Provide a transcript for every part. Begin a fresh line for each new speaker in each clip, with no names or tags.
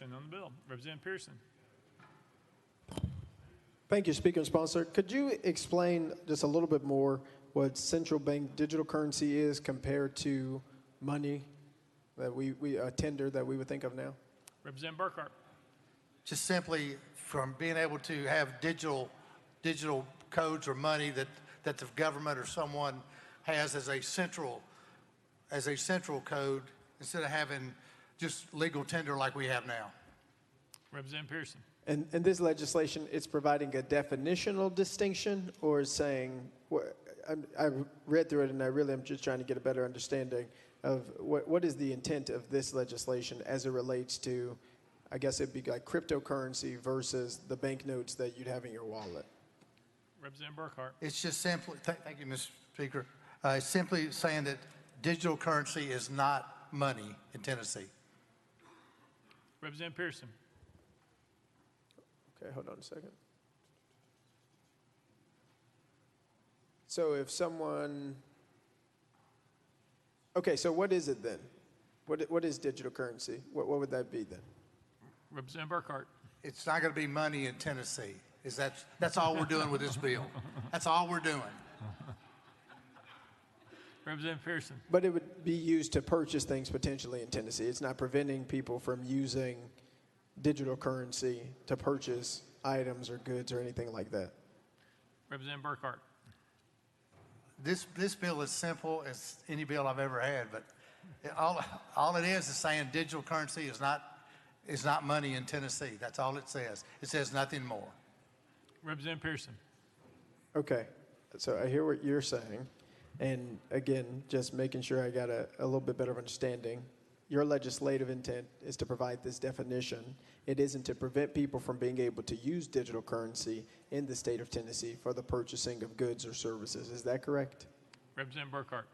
discussion on the bill. Representative Pearson.
Thank you, Speaker and Sponsor. Could you explain just a little bit more what central bank digital currency is compared to money that a tender that we would think of now?
Representative Burkhart.
Just simply from being able to have digital codes or money that the government or someone has as a central code instead of having just legal tender like we have now.
Representative Pearson.
And this legislation, it's providing a definitional distinction, or is saying, I read through it and I really am just trying to get a better understanding of what is the intent of this legislation as it relates to, I guess it'd be like cryptocurrency versus the banknotes that you'd have in your wallet.
Representative Burkhart.
It's just simply, thank you, Mr. Speaker. It's simply saying that digital currency is not money in Tennessee.
Representative Pearson.
Okay, hold on a second. So if someone, okay, so what is it then? What is digital currency? What would that be then?
Representative Burkhart.
It's not going to be money in Tennessee. That's all we're doing with this bill. That's all we're doing.
Representative Pearson.
But it would be used to purchase things potentially in Tennessee. It's not preventing people from using digital currency to purchase items or goods or anything like that.
Representative Burkhart.
This bill is simple as any bill I've ever had, but all it is saying digital currency is not money in Tennessee. That's all it says. It says nothing more.
Representative Pearson.
Okay, so I hear what you're saying. And again, just making sure I got a little bit better understanding. Your legislative intent is to provide this definition. It isn't to prevent people from being able to use digital currency in the state of Tennessee for the purchasing of goods or services. Is that correct?
Representative Burkhart.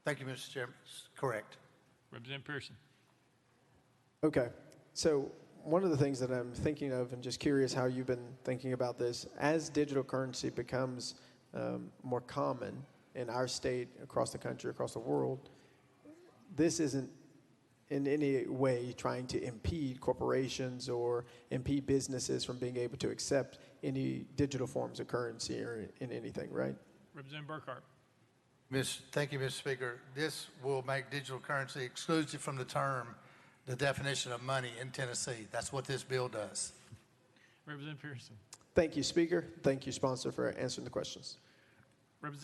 Thank you, Mr. Chairman. Correct.
Representative Pearson.
Okay, so one of the things that I'm thinking of, and just curious how you've been thinking about this, as digital currency becomes more common in our state, across the country, across the world, this isn't in any way trying to impede corporations or impede businesses from being able to accept any digital forms of currency or in anything, right?
Representative Burkhart.
Thank you, Mr. Speaker. This will make digital currency exclusive from the definition of money in Tennessee. That's what this bill does.
Representative Pearson.
Thank you, Speaker. Thank you, Sponsor, for answering the questions.
Representative